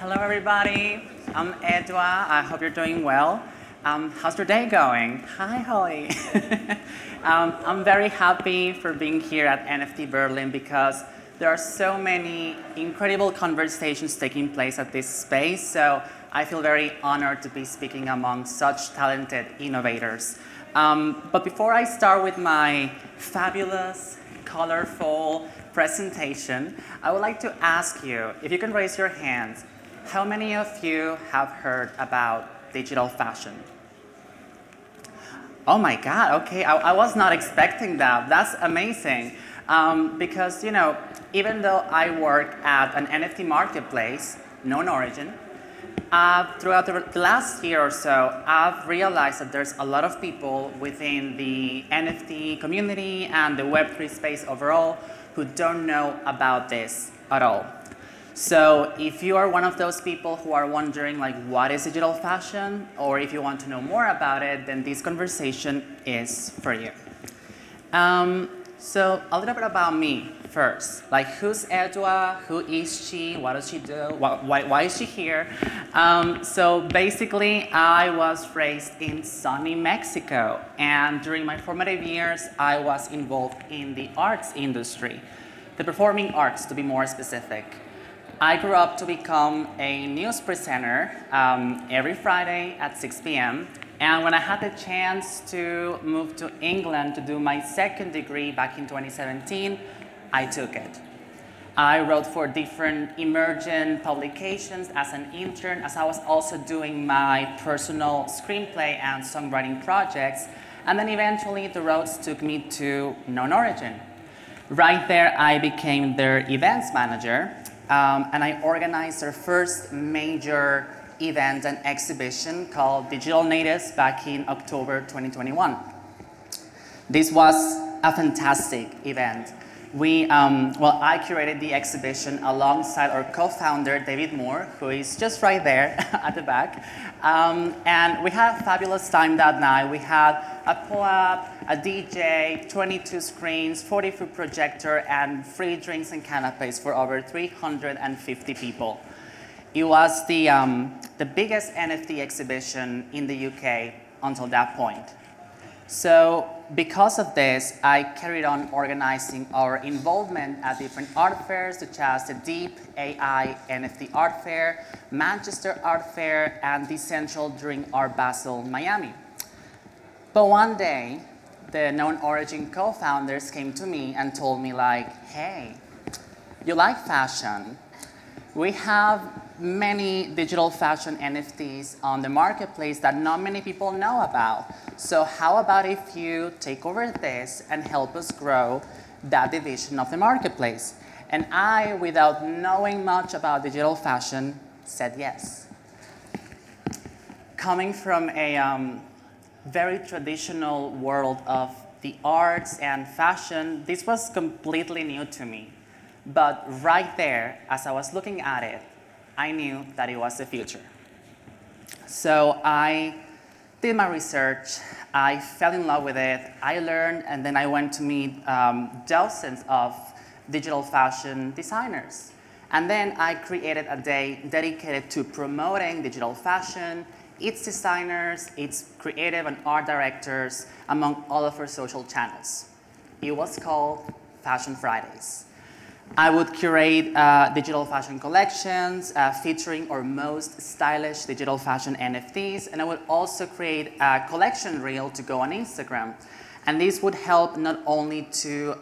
Hello, everybody. I'm Edua. I hope you're doing well. How's your day going? Hi, Holly. I'm very happy for being here at NFT Berlin because there are so many incredible conversations taking place at this space. So I feel very honored to be speaking among such talented innovators. But before I start with my fabulous, colorful presentation, I would like to ask you, if you can raise your hands, how many of you have heard about digital fashion? Oh my God, okay, I was not expecting that. That's amazing. Because, you know, even though I work at an NFT Marketplace, KnownOrigin, throughout the last year or so, I've realized that there's a lot of people within the NFT community and the Web3 space overall who don't know about this at all. So if you are one of those people who are wondering, like, what is digital fashion, or if you want to know more about it, then this conversation is for you. So a little bit about me first. Like, who's Edua? Who is she? What does she do? Why is she here? So basically, I was raised in sunny Mexico. And during my formative years, I was involved in the arts industry, the performing arts, to be more specific. I grew up to become a news presenter every Friday at 6 p.m. And when I had the chance to move to England to do my second degree back in 2017, I took it. I wrote for different emergent publications as an intern, as I was also doing my personal screenplay and songwriting projects. And then eventually the roads took me to KnownOrigin. Right there, I became their events manager. And I organized their first major event and exhibition called Digital Natives back in October 2021. This was a fantastic event. I curated the exhibition alongside our co-founder, David Moore, who is just right there at the back. And we had a fabulous time that night. We had a pull-up, a DJ, 22 screens, 40-foot projector, and free drinks and canapes for over 350 people. It was the biggest NFT exhibition in the UK until that point. So because of this, I carried on organizing our involvement at different art fairs, such as the Deep AI NFT Art Fair, Manchester Art Fair, and Decentralized during Art Basel, Miami. But one day, the KnownOrigin co-founders came to me and told me, like, hey, you like fashion? We have many digital fashion NFTs on the marketplace that not many people know about. So how about if you take over this and help us grow that division of the marketplace? And I, without knowing much about digital fashion, said yes. Coming from a very traditional world of the arts and fashion, this was completely new to me. But right there, as I was looking at it, I knew that it was the future. So I did my research, I fell in love with it, I learned, and then I went to meet dozens of digital fashion designers. And then I created a day dedicated to promoting digital fashion, its designers, its creative and art directors, among all of our social channels. It was called Fashion Fridays. I would curate digital fashion collections featuring our most stylish digital fashion NFTs, and I would also create a collection reel to go on Instagram. And this would help not only to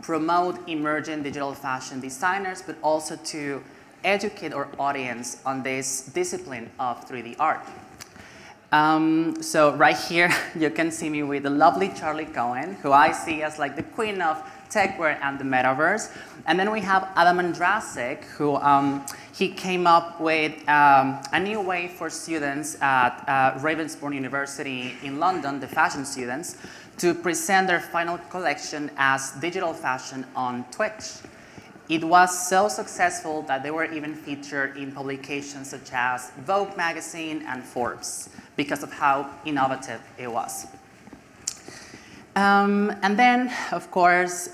promote emerging digital fashion designers, but also to educate our audience on this discipline of 3D art. So right here, you can see me with the lovely Charlie Cohen, who I see as like the queen of techwear and the metaverse. And then we have Adam Andrasik, who he came up with a new way for students at Ravensbourne University in London, the fashion students, to present their final collection as digital fashion on Twitch. It was so successful that they were even featured in publications such as Vogue magazine and Forbes because of how innovative it was. And then, of course,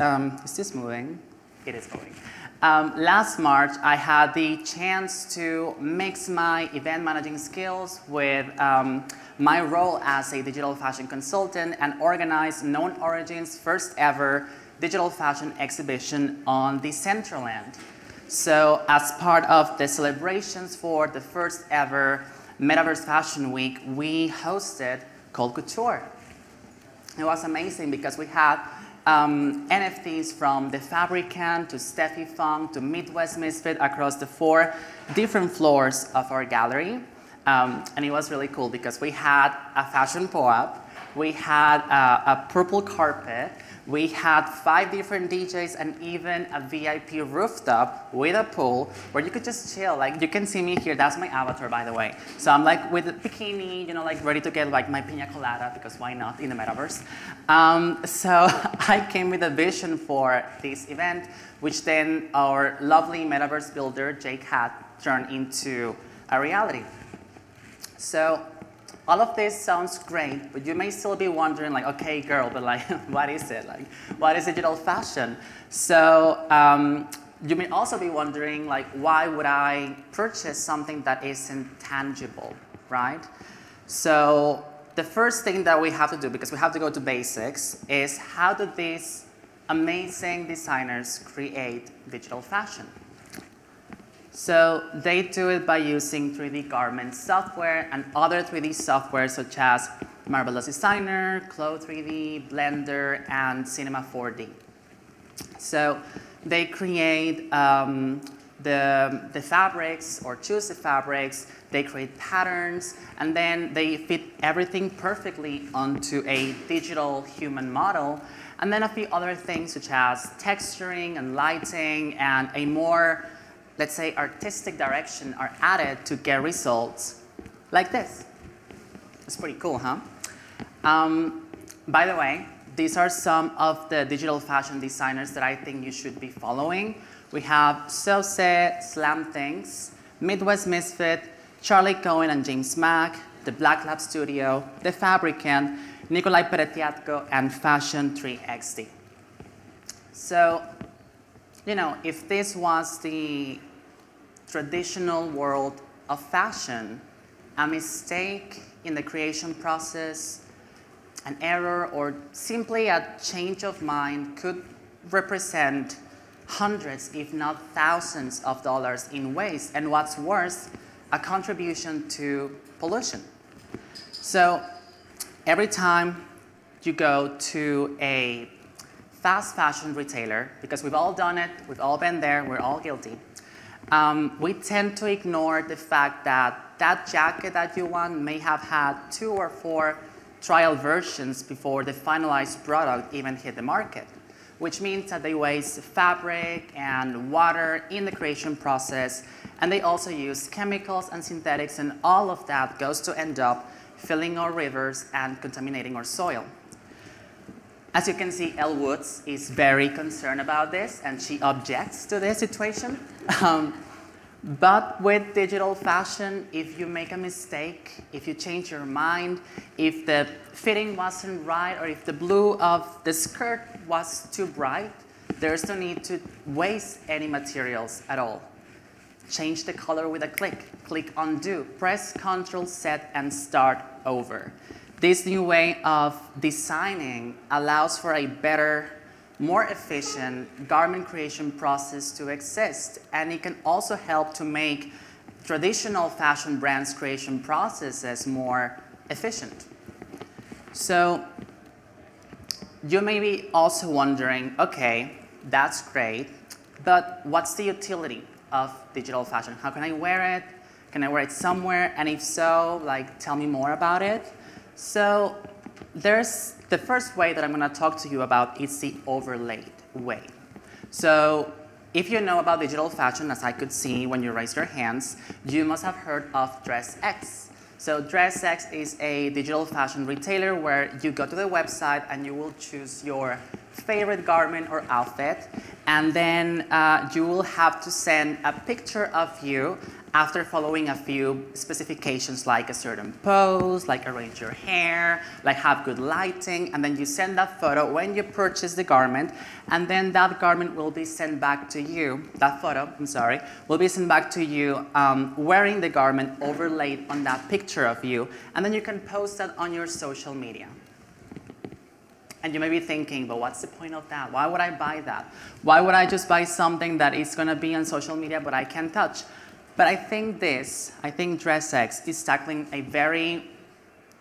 is this moving? It is moving. Last March, I had the chance to mix my event managing skills with my role as a digital fashion consultant and organize KnownOrigin's first ever digital fashion exhibition on Decentralized. So as part of the celebrations for the first ever Metaverse Fashion Week, we hosted Cold Couture. It was amazing because we had NFTs from The Fabricant to Steffi Fong to Midwest Misfit across the 4 different floors of our gallery. And it was really cool because we had a fashion po-up, we had a purple carpet, we had 5 different DJs and even a VIP rooftop with a pool where you could just chill. Like you can see me here, that's my avatar by the way. So I'm like with a bikini, you know, like ready to get like my pina colada because why not in the metaverse. So I came with a vision for this event, which then our lovely metaverse builder, Jake, had turned into a reality. So all of this sounds great, but you may still be wondering, like, okay, girl, but like, what is it? Like, what is digital fashion? So you may also be wondering, like, why would I purchase something that isn't tangible, right? So the first thing that we have to do, because we have to go to basics, is how do these amazing designers create digital fashion? So they do it by using 3D garment software and other 3D software such as Marvelous Designer, Cloud 3D, Blender, and Cinema 4D. So they create the fabrics or choose the fabrics, they create patterns, and then they fit everything perfectly onto a digital human model. And then a few other things such as texturing and lighting and a more, let's say, artistic direction are added to get results like this. It's pretty cool, huh? By the way, these are some of the digital fashion designers that I think you should be following. We have Sose, Slam Things, Midwest Misfit, Charlie Cohen and James Mack, The Black Lab Studio, The Fabricant, Nikolai Peretiatko, and Fashion 3XD. So, you know, if this was the traditional world of fashion, a mistake in the creation process, an error, or simply a change of mind could represent hundreds, if not thousands of dollars in waste, and what's worse, a contribution to pollution. So every time you go to a fast fashion retailer, because we've all done it, we've all been there, we're all guilty, we tend to ignore the fact that that jacket that you want may have had 2 or 4 trial versions before the finalized product even hit the market, which means that they waste fabric and water in the creation process, and they also use chemicals and synthetics, and all of that goes to end up filling our rivers and contaminating our soil. As you can see, Elle Woods is very concerned about this, and she objects to this situation. But with digital fashion, if you make a mistake, if you change your mind, if the fitting wasn't right, or if the blue of the skirt was too bright, there's no need to waste any materials at all. Change the color with a click. Click undo. Press Ctrl, Set, and start over. This new way of designing allows for a better, more efficient garment creation process to exist, and it can also help to make traditional fashion brands' creation processes more efficient. So you may be also wondering, okay, that's great, but what's the utility of digital fashion? How can I wear it? Can I wear it somewhere? And if so, like, tell me more about it. So there's the first way that I'm going to talk to you about is the overlaid way. So if you know about digital fashion, as I could see when you raised your hands, you must have heard of DressX. So DressX is a digital fashion retailer where you go to the website and you will choose your favorite garment or outfit, And then you will have to send a picture of you after following a few specifications like a certain pose, like arrange your hair, like have good lighting, and then you send that photo when you purchase the garment, and then that garment will be sent back to you, that photo, I'm sorry, will be sent back to you wearing the garment overlaid on that picture of you, and then you can post that on your social media. And you may be thinking, but what's the point of that? Why would I buy that? Why would I just buy something that is going to be on social media but I can't touch? But I think DressX is tackling a very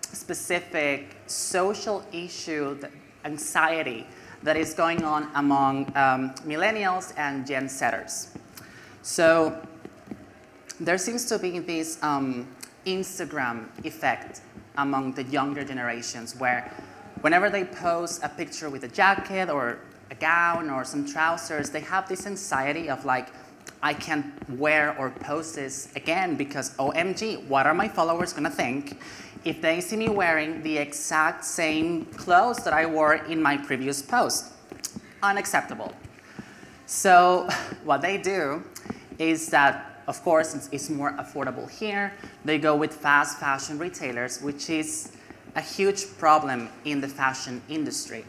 specific social issue, anxiety, that is going on among millennials and Gen Zers. So there seems to be this Instagram effect among the younger generations where whenever they post a picture with a jacket or a gown or some trousers, they have this anxiety of like, I can't wear or post this again because OMG, what are my followers gonna think if they see me wearing the exact same clothes that I wore in my previous post? Unacceptable. So what they do is that, of course, since it's more affordable here, they go with fast fashion retailers, which is a huge problem in the fashion industry.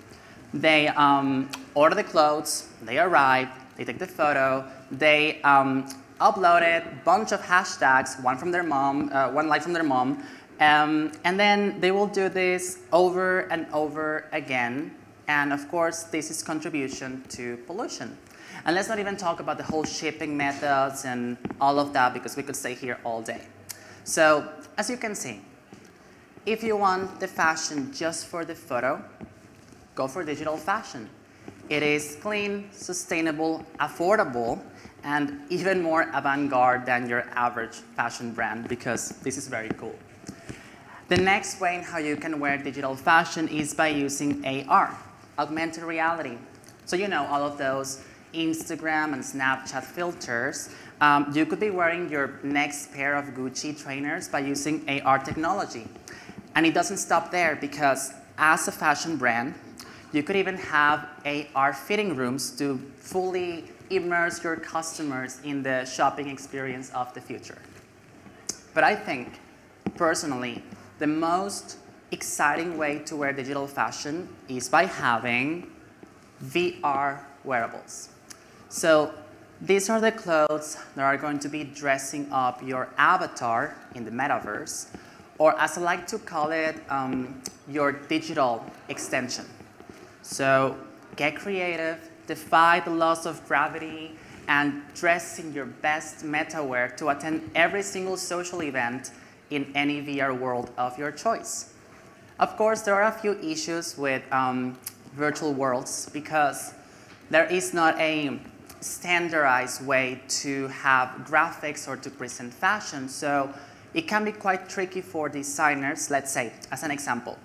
They order the clothes, they arrive, they take the photo, they upload it, bunch of hashtags, one from their mom, one like from their mom, and then they will do this over and over again. And of course, this is contribution to pollution. And let's not even talk about the whole shipping methods and all of that, because we could stay here all day. So as you can see, if you want the fashion just for the photo, go for digital fashion. It is clean, sustainable, affordable, and even more avant-garde than your average fashion brand, because this is very cool. The next way in how you can wear digital fashion is by using AR, augmented reality. So you know all of those Instagram and Snapchat filters. You could be wearing your next pair of Gucci trainers by using AR technology. And it doesn't stop there, because as a fashion brand, you could even have AR fitting rooms to fully immerse your customers in the shopping experience of the future. But I think, personally, the most exciting way to wear digital fashion is by having VR wearables. So these are the clothes that are going to be dressing up your avatar in the Metaverse, or as I like to call it, your digital extension. So get creative, defy the laws of gravity, and dress in your best metawear to attend every single social event in any VR world of your choice. Of course, there are a few issues with virtual worlds, because there is not a standardized way to have graphics or to present fashion. So it can be quite tricky for designers. Let's say, as an example,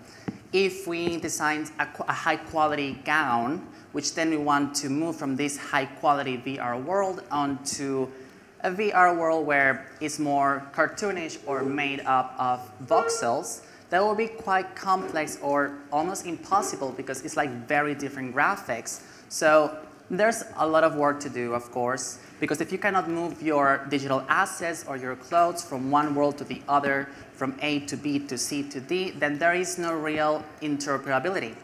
if we design a high-quality gown, which then we want to move from this high-quality VR world onto a VR world where it's more cartoonish or made up of voxels, that will be quite complex or almost impossible, because it's like very different graphics. So there's a lot of work to do, of course, because if you cannot move your digital assets or your clothes from one world to the other, from A to B to C to D, then there is no real interoperability.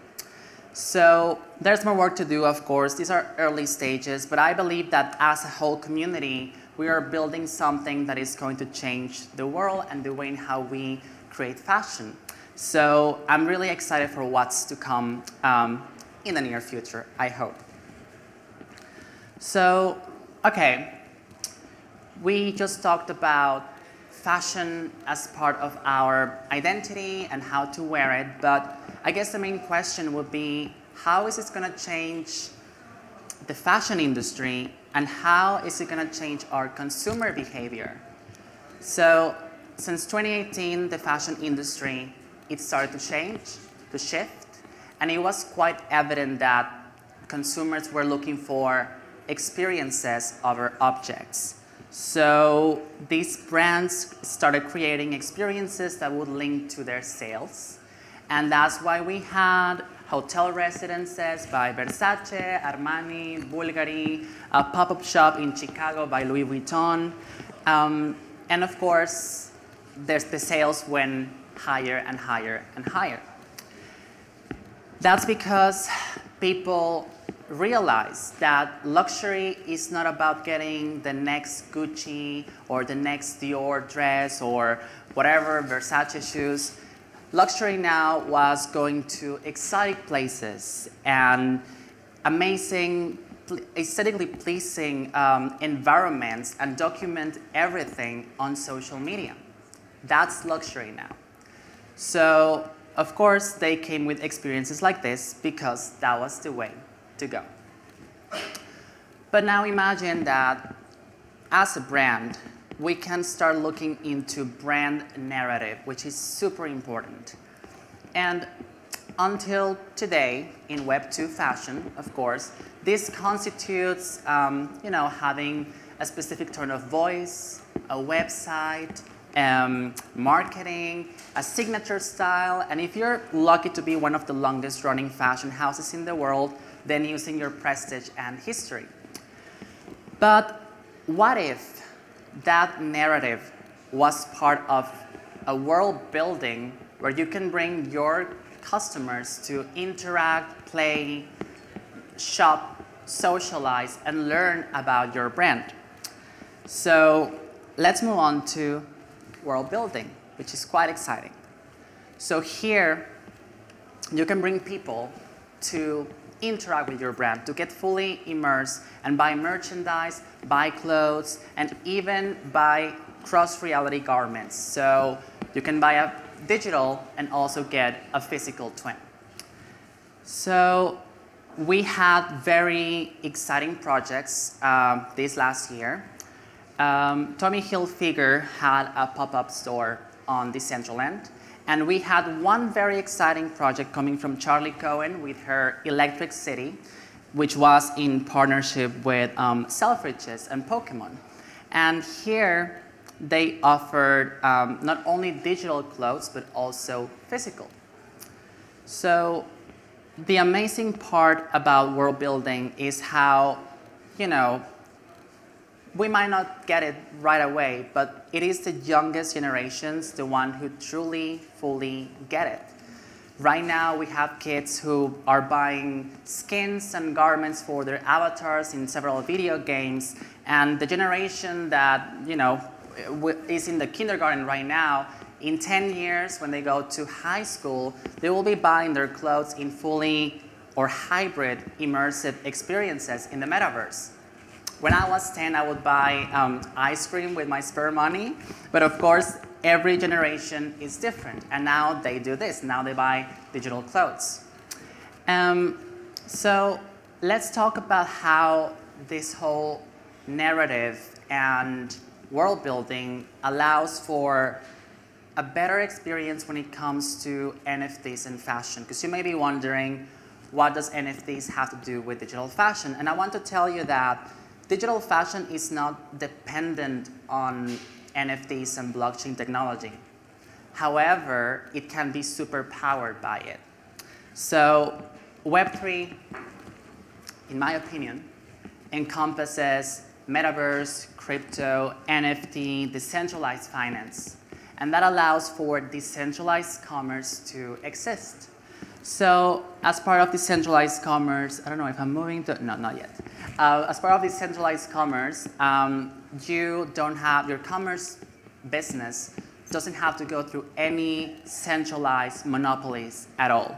So there's more work to do, of course. These are early stages, but I believe that as a whole community, we are building something that is going to change the world and the way in how we create fashion. So I'm really excited for what's to come in the near future, I hope. So, okay, we just talked about fashion as part of our identity and how to wear it, but I guess the main question would be, how is it going to change the fashion industry, and how is it going to change our consumer behavior? So, since 2018, the fashion industry, it started to change, to shift, and it was quite evident that consumers were looking for experiences over objects. So these brands started creating experiences that would link to their sales. And that's why we had hotel residences by Versace, Armani, Bulgari, a pop-up shop in Chicago by Louis Vuitton. And of course, the sales went higher and higher and higher. That's because people realize that luxury is not about getting the next Gucci or the next Dior dress or whatever, Versace shoes. Luxury now was going to exotic places and amazing, aesthetically pleasing environments and document everything on social media. That's luxury now. So, of course, they came with experiences like this because that was the way to go. But now imagine that as a brand, we can start looking into brand narrative, which is super important. And until today, in Web 2 fashion, of course, this constitutes having a specific tone of voice, a website, marketing, a signature style, and if you're lucky to be one of the longest running fashion houses in the world, then using your prestige and history. But what if that narrative was part of a world building where you can bring your customers to interact, play, shop, socialize, and learn about your brand? So let's move on to world building, which is quite exciting. So here, you can bring people to interact with your brand, to get fully immersed and buy merchandise, buy clothes, and even buy cross-reality garments. So you can buy a digital and also get a physical twin. So we had very exciting projects this last year. Tommy Hilfiger had a pop-up store on Decentraland. And we had one very exciting project coming from Charlie Cohen with her Electric City, which was in partnership with Selfridges and Pokemon. And here they offered not only digital clothes, but also physical. So the amazing part about world building is how, we might not get it right away, but it is the youngest generations, the one who truly, fully get it. Right now, we have kids who are buying skins and garments for their avatars in several video games, and the generation that, is in the kindergarten right now, in 10 years, when they go to high school, they will be buying their clothes in fully or hybrid immersive experiences in the metaverse. When I was 10, I would buy ice cream with my spare money. But of course, every generation is different. And now they do this. Now they buy digital clothes. So let's talk about how this whole narrative and world building allows for a better experience when it comes to NFTs and fashion. Because you may be wondering, what does NFTs have to do with digital fashion? And I want to tell you that digital fashion is not dependent on NFTs and blockchain technology. However, it can be super powered by it. So Web3, in my opinion, encompasses Metaverse, crypto, NFT, decentralized finance. And that allows for decentralized commerce to exist. So as part of decentralized commerce, I don't know if I'm moving to, no, not yet. As part of decentralized commerce, you don't have, your commerce business doesn't have to go through any centralized monopolies at all.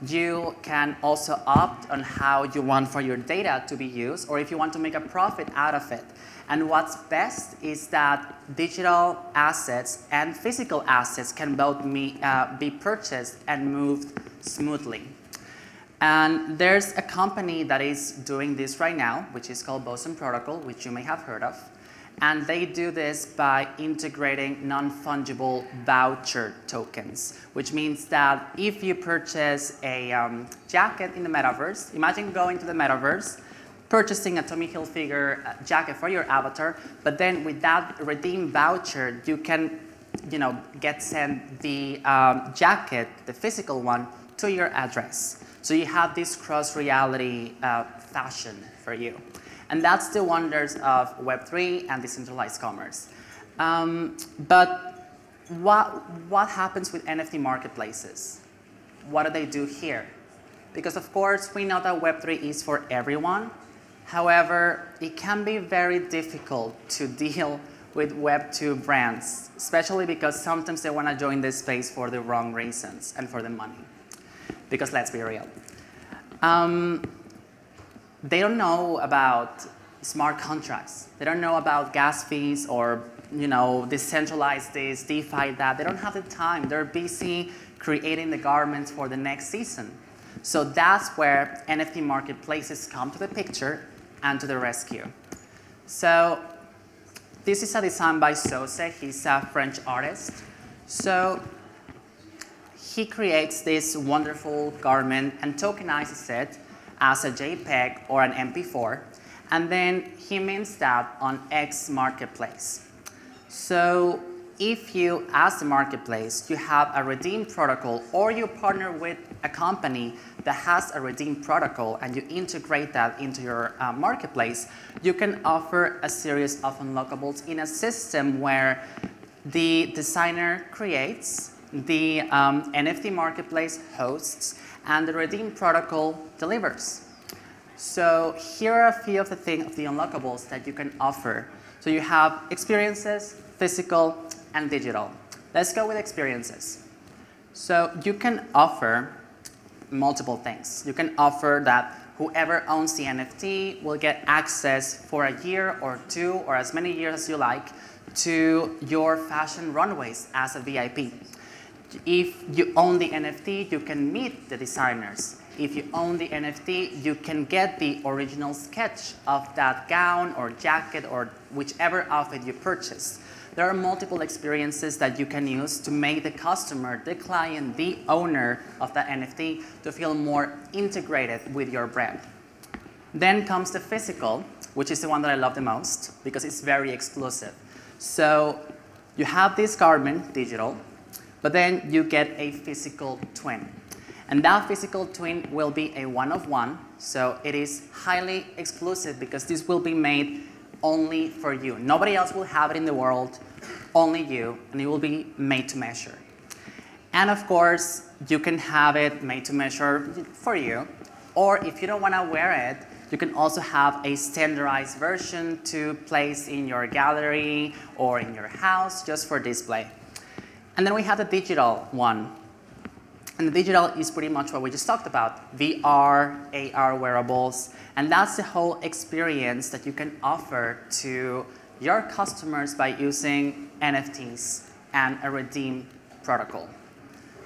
You can also opt on how you want for your data to be used, or if you want to make a profit out of it. And what's best is that digital assets and physical assets can both be purchased and moved smoothly. And there's a company that is doing this right now, which is called Boson Protocol, which you may have heard of. And they do this by integrating non-fungible voucher tokens, which means that if you purchase a jacket in the metaverse, imagine going to the metaverse, purchasing a Tommy Hilfiger jacket for your avatar, but then with that redeem voucher, you can get sent the jacket, the physical one, to your address. So you have this cross-reality fashion for you. And that's the wonders of Web3 and decentralized commerce. But what happens with NFT marketplaces? What do they do here? Because of course, we know that Web3 is for everyone. However, it can be very difficult to deal with Web2 brands, especially because sometimes they want to join this space for the wrong reasons and for the money. Because let's be real. They don't know about smart contracts. They don't know about gas fees or decentralize this, DeFi that. They don't have the time. They're busy creating the garments for the next season. So that's where NFT marketplaces come to the picture and to the rescue. So this is a design by Sose. He's a French artist. So he creates this wonderful garment and tokenizes it as a JPEG or an MP4. And then he mints that on X Marketplace. So if you, as the marketplace, you have a redeem protocol or you partner with a company that has a redeem protocol and you integrate that into your marketplace, you can offer a series of unlockables in a system where the designer creates, the NFT marketplace hosts, and the redeem protocol delivers. So here are a few of the unlockables that you can offer. So you have experiences, physical, and digital. Let's go with experiences. So you can offer multiple things. You can offer that whoever owns the NFT will get access for a year or two or as many years as you like to your fashion runways as a VIP. If you own the NFT, you can meet the designers. If you own the NFT, you can get the original sketch of that gown or jacket or whichever outfit you purchased. There are multiple experiences that you can use to make the customer, the client, the owner of that NFT to feel more integrated with your brand. Then comes the physical, which is the one that I love the most because it's very exclusive. So you have this garment, digital, but then you get a physical twin. And that physical twin will be a one-of-one, so it is highly exclusive because this will be made only for you. Nobody else will have it in the world, only you, and it will be made to measure. And of course, you can have it made to measure for you, or if you don't want to wear it, you can also have a standardized version to place in your gallery or in your house just for display. And then we have the digital one. And the digital is pretty much what we just talked about, VR, AR wearables, and that's the whole experience that you can offer to your customers by using NFTs and a redeem protocol.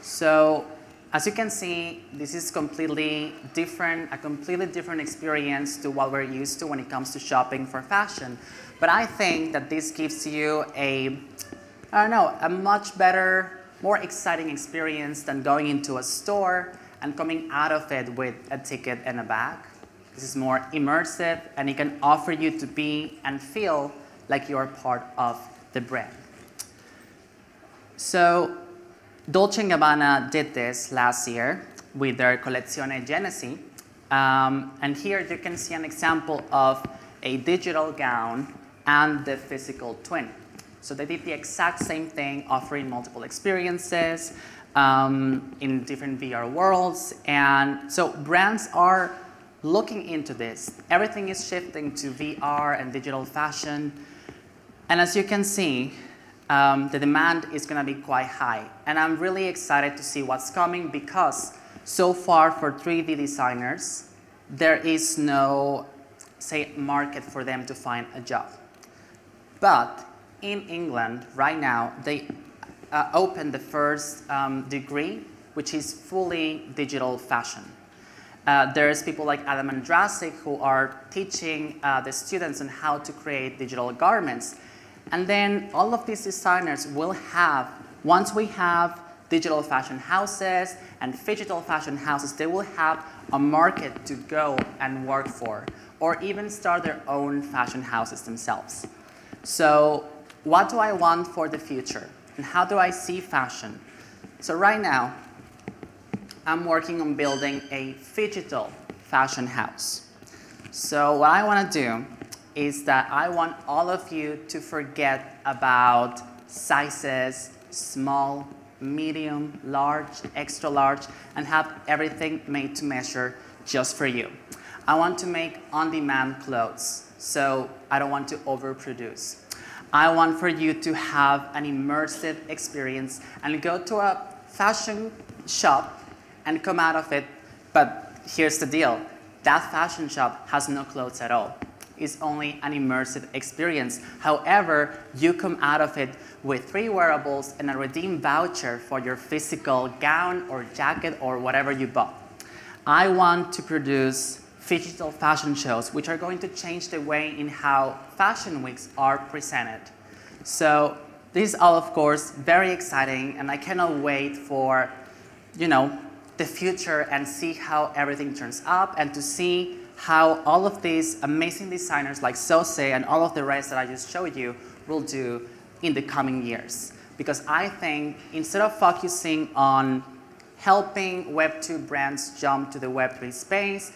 So as you can see, this is completely different, a completely different experience to what we're used to when it comes to shopping for fashion. But I think that this gives you a much better, more exciting experience than going into a store and coming out of it with a ticket and a bag. This is more immersive, and it can offer you to be and feel like you're part of the brand. So Dolce & Gabbana did this last year with their Collezione Genesi. And here you can see an example of a digital gown and the physical twin. So they did the exact same thing, offering multiple experiences in different VR worlds. And so brands are looking into this. Everything is shifting to VR and digital fashion. And as you can see, the demand is going to be quite high. And I'm really excited to see what's coming because so far for 3D designers, there is no, say, market for them to find a job. But in England, right now, they opened the first degree, which is fully digital fashion. There's people like Adam Andrasik who are teaching the students on how to create digital garments. And then all of these designers will have, once we have digital fashion houses and phygital fashion houses, they will have a market to go and work for, or even start their own fashion houses themselves. So what do I want for the future? And how do I see fashion? So right now, I'm working on building a phygital fashion house. So what I want to do is that I want all of you to forget about sizes, small, medium, large, extra large, and have everything made to measure just for you. I want to make on-demand clothes, so I don't want to overproduce. I want for you to have an immersive experience and go to a fashion shop and come out of it, but here's the deal. That fashion shop has no clothes at all. It's only an immersive experience. However, you come out of it with 3 wearables and a redeem voucher for your physical gown or jacket or whatever you bought. I want to produce phygital fashion shows, which are going to change the way in how fashion weeks are presented. So this is all, of course, very exciting, and I cannot wait for, the future and see how everything turns up and to see how all of these amazing designers like Sose and all of the rest that I just showed you will do in the coming years. Because I think instead of focusing on helping Web 2 brands jump to the Web 3 space,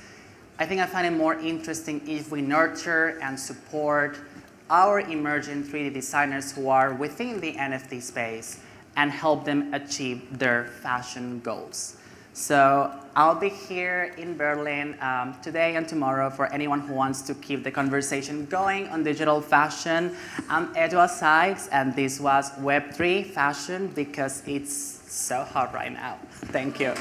I think I find it more interesting if we nurture and support our emerging 3D designers who are within the NFT space and help them achieve their fashion goals. So I'll be here in Berlin today and tomorrow for anyone who wants to keep the conversation going on digital fashion. I'm Edua Sykes, and this was Web3 Fashion because it's so hot right now. Thank you.